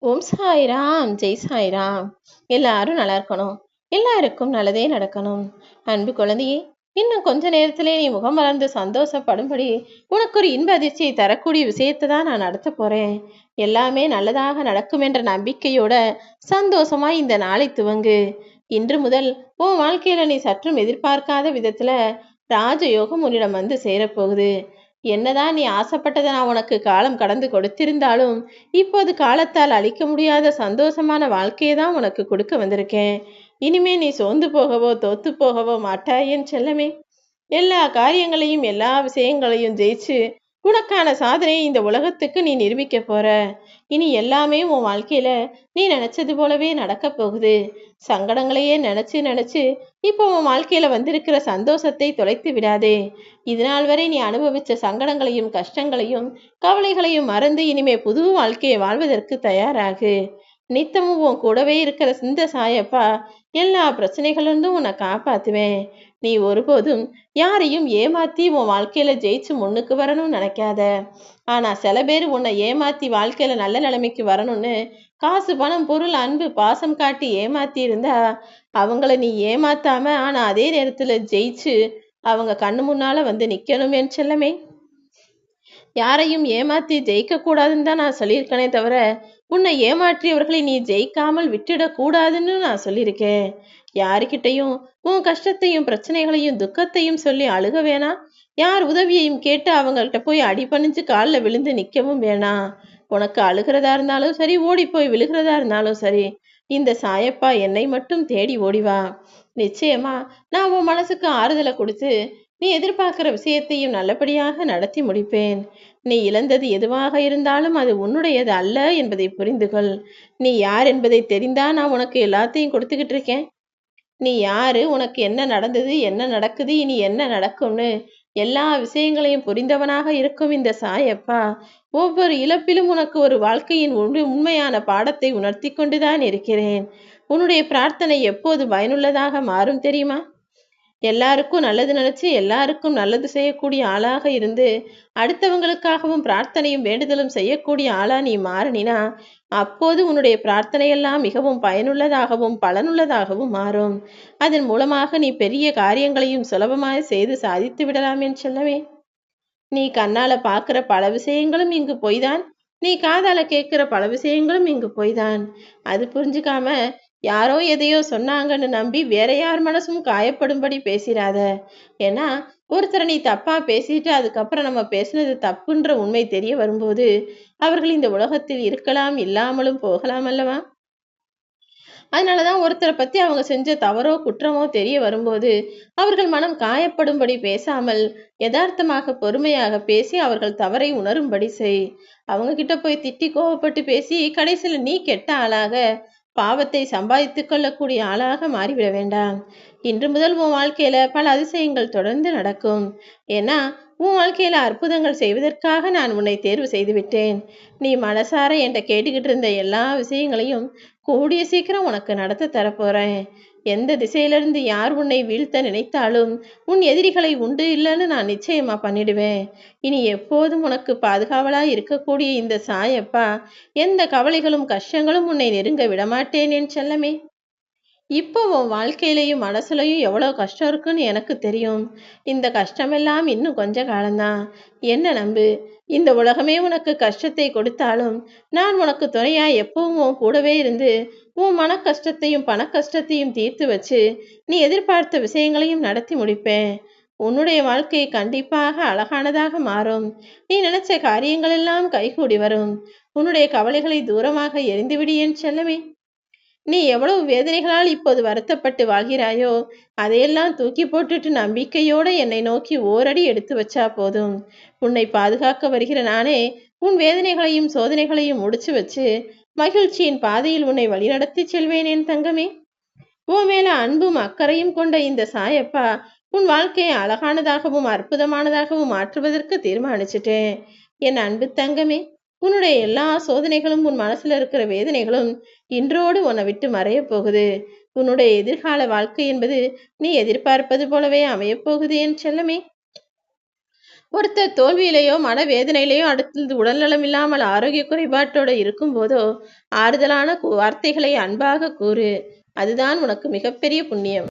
ஓம் சாய்ராம், ஜெய் சாய்ராம். எல்லாரும் நல்லா இருக்கணும். எல்லாருக்கும் நல்லதே நடக்கணும். அன்பு குழந்தையே, இன்னும் கொஞ்ச நேரத்திலே நீ முகம் மலர்ந்து சந்தோஷப்படும்படி உனக்கு ஒரு இன்ப அதிர்ச்சியை தரக்கூடிய விஷயத்தை தான் நான் நடத்த போறேன். எல்லாமே நல்லதாக நடக்கும் என்ற நம்பிக்கையோட சந்தோஷமா இந்த நாளை துவங்கு. இன்று முதல் உன் வாழ்க்கையில நீ சற்றும் எதிர்பார்க்காத விதத்துல ராஜயோகம் உன்னிடம் வந்து சேரப்போகுது. என்னதான் நீ ஆசைப்பட்டதை நான் உனக்கு காலம் கடந்து கொடுத்திருந்தாலும் இப்போது காலத்தால் அழிக்க முடியாத சந்தோஷமான வாழ்க்கையை தான் உனக்கு கொடுக்க வந்திருக்கேன். இனிமே நீ சோர்ந்து போகவோ தோத்து போகவோ மாட்டாய் என் செல்லமே. எல்லா காரியங்களையும் எல்லா விஷயங்களையும் ஜெயிச்சு உனக்கான சாதனையை இந்த உலகத்துக்கு நீ நிரூபிக்க போற. இனி எல்லாமே உன் வாழ்க்கையில நீ நினைச்சது போலவே நடக்க போகுது. சங்கடங்களையே நினைச்சு நினைச்சு இப்போ உன் வாழ்க்கையில வந்திருக்கிற சந்தோஷத்தை தொலைத்து விடாதே. இதனால் வரை நீ அனுபவிச்ச சங்கடங்களையும் கஷ்டங்களையும் கவலைகளையும் மறந்து இனிமே புது வாழ்க்கையை வாழ்வதற்கு தயாராகு. நித்தமும் உன் கூடவே இருக்கிற இந்த சாயப்பா எல்லா பிரச்சனைகளிலிருந்தும் உன்னை காப்பாத்துவேன். நீ ஒருபோதும் யாரையும் ஏமாத்தி உன் வாழ்க்கையில ஜெயிச்சு முன்னுக்கு வரணும்னு நினைக்காத. ஆனா சில பேர் உன்னை ஏமாத்தி வாழ்க்கையில நல்ல நிலைமைக்கு வரணும்னு காசு பணம் பொருள் அன்பு பாசம் காட்டி ஏமாத்தி இருந்தா அவங்கள நீ ஏமாத்தாம ஆனா அதே நேரத்துல ஜெயிச்சு அவங்க கண்ணு முன்னால வந்து நிக்கணும் என் செல்லமே. யாரையும் ஏமாத்தி ஜெயிக்க கூடாதுன்னு தான் நான் சொல்லியிருக்கேனே தவிர உன்னை ஏமாற்றியவர்களை நீ ஜெயிக்காமல் விட்டுடக் கூடாதுன்னு நான் சொல்லியிருக்கேன். யாருக்கிட்டையும் உன் கஷ்டத்தையும் பிரச்சனைகளையும் துக்கத்தையும் சொல்லி அழுக வேணாம். யார் உதவியையும் கேட்டு அவங்கள்ட்ட போய் அடிபணிஞ்சு காலில் விழுந்து நிற்கவும் வேணாம். உனக்கு அழுகிறதா இருந்தாலும் சரி, ஓடி போய் விழுகிறதா இருந்தாலும் சரி, இந்த சாயப்பா என்னை மட்டும் தேடி ஓடிவா. நிச்சயமா நான் உன் மனசுக்கு ஆறுதலை கொடுத்து நீ எதிர்பார்க்கிற விஷயத்தையும் நல்லபடியாக நடத்தி முடிப்பேன். நீ இழந்தது எதுவாக இருந்தாலும் அது உன்னுடையது அல்ல என்பதை புரிந்து கொள். நீ யார் என்பதை தெரிந்தா நான் உனக்கு எல்லாத்தையும் கொடுத்துக்கிட்டு இருக்கேன். நீ யாரு, உனக்கு என்ன நடந்தது, என்ன நடக்குது, இனி என்ன நடக்கும்னு எல்லா விஷயங்களையும் புரிந்தவனாக இருக்கும் இந்த சாயப்பா ஒவ்வொரு இழப்பிலும் உனக்கு ஒரு வாழ்க்கையின் உண்மையான பாடத்தை உணர்த்தி கொண்டுதான் இருக்கிறேன். உன்னுடைய பிரார்த்தனை எப்போது பயனுள்ளதாக மாறும் தெரியுமா? எல்லாருக்கும் நல்லது நினைச்சு எல்லாருக்கும் நல்லது செய்யக்கூடிய ஆளாக இருந்து அடுத்தவங்களுக்காகவும் பிரார்த்தனையும் வேண்டுதலும் செய்யக்கூடிய ஆளா நீ மாறினா அப்போது உன்னுடைய பிரார்த்தனையெல்லாம் மிகவும் பயனுள்ளதாகவும் பலனுள்ளதாகவும் மாறும். அதன் மூலமாக நீ பெரிய காரியங்களையும் சுலபமாக செய்து சாதித்து விடலாம் என்று சொல்லவே. நீ கண்ணால பார்க்கிற பல விஷயங்களும் இங்கு பொய்தான். நீ காதால கேட்கிற பல விஷயங்களும் இங்கு பொய்தான். அது புரிஞ்சுக்காம யாரோ எதையோ சொன்னாங்கன்னு நம்பி வேற யார் மனசும் காயப்படும்படி பேசிடாத. ஏன்னா ஒருத்தரை நீ தப்பா பேசிட்டு அதுக்கப்புறம் நம்ம பேசுனது தப்புன்ற உண்மை தெரிய வரும்போது அவர்கள் இந்த உலகத்தில் இருக்கலாம் இல்லாமலும் போகலாம் அல்லவா. அதனாலதான் ஒருத்தரை பத்தி அவங்க செஞ்ச தவறோ குற்றமோ தெரிய வரும்போது அவர்கள் மனம் காயப்படும்படி பேசாமல் யதார்த்தமாக பொறுமையாக பேசி அவர்கள் தவறை உணரும்படி செய். அவங்க கிட்ட போய் திட்டி கோவப்பட்டு பேசி கடைசியில் நீ கெட்ட ஆளாக பாவத்தை சம்பாதித்துக் கொள்ளக்கூடிய ஆளாக மாறிவிட வேண்டாம். இன்று முதல் உன் வாழ்க்கையில பல அதிசயங்கள் தொடர்ந்து நடக்கும். ஏன்னா உன் வாழ்க்கையில அற்புதங்கள் செய்வதற்காக நான் உன்னை தேர்வு செய்து விட்டேன். நீ மனசார என்கிட்ட கேட்டுக்கிட்டு இருந்த எல்லா விஷயங்களையும் கூடிய சீக்கிரம் உனக்கு நடத்த தரப்போறேன். எந்த திசையிலிருந்து யார் உன்னை வீழ்த்த நினைத்தாலும் உன் எதிரிகளை உண்டு இல்லைன்னு நான் நிச்சயமா பண்ணிடுவேன். இனி எப்போதும் உனக்கு பாதுகாவலாய் இருக்கக்கூடிய இந்த சாயப்பா எந்த கவலைகளும் கஷ்டங்களும் உன்னை நெருங்க விடமாட்டேன் என் செல்லமே. இப்போ உன் வாழ்க்கையிலையும் மனசுலையும் எவ்வளோ கஷ்டம் இருக்குன்னு எனக்கு தெரியும். இந்த கஷ்டமெல்லாம் இன்னும் கொஞ்ச காலம்தான். என்ன நம்பு. இந்த உலகமே உனக்கு கஷ்டத்தை கொடுத்தாலும் நான் உனக்கு துணையா எப்பவும் உன் கூடவே இருந்து உன் மன கஷ்டத்தையும் பண கஷ்டத்தையும் தீர்த்து வச்சு நீ எதிர்பார்த்த விஷயங்களையும் நடத்தி முடிப்பேன். உன்னுடைய வாழ்க்கை கண்டிப்பாக அழகானதாக மாறும். நீ நினைச்ச காரியங்கள் எல்லாம் கைகூடி வரும். உன்னுடைய கவலைகளை தூரமாக எரிந்துவிடு என் செல்லமே. நீ எவ்வளவு வேதனைகளால் இப்போது வருத்தப்பட்டு வாழ்கிறாயோ அதையெல்லாம் தூக்கி போட்டுட்டு நம்பிக்கையோட என்னை நோக்கி ஓரடி எடுத்து வச்சா போதும். உன்னை பாதுகாக்க வருகிற நானே உன் வேதனைகளையும் சோதனைகளையும் முடிச்சு வச்சு மகிழ்ச்சியின் பாதையில் உன்னை வழிநடத்தி செல்வேன் என் தங்கமே. உன் மேல அன்பும் அக்கறையும் கொண்ட இந்த சாயப்பா உன் வாழ்க்கையை அழகானதாகவும் அற்புதமானதாகவும் மாற்றுவதற்கு தீர்மானிச்சிட்டேன். என் அன்பு தங்கமே, உன்னுடைய எல்லா சோதனைகளும் உன் மனசுல இருக்கிற வேதனைகளும் இன்றோடு உன்னை விட்டு மறைய போகுது. உன்னுடைய எதிர்கால வாழ்க்கை என்பது நீ எதிர்பார்ப்பது போலவே அமையப் போகுது என் செல்லமே. ஒருத்தர் தோல்வியிலேயோ மனவேதனையிலேயோ அடுத்தது உடல்நலம் இல்லாமல் ஆரோக்கிய குறைபாட்டோடு இருக்கும்போதோ ஆறுதலான வார்த்தைகளை அன்பாக கூறு. அதுதான் உனக்கு மிகப்பெரிய புண்ணியம்.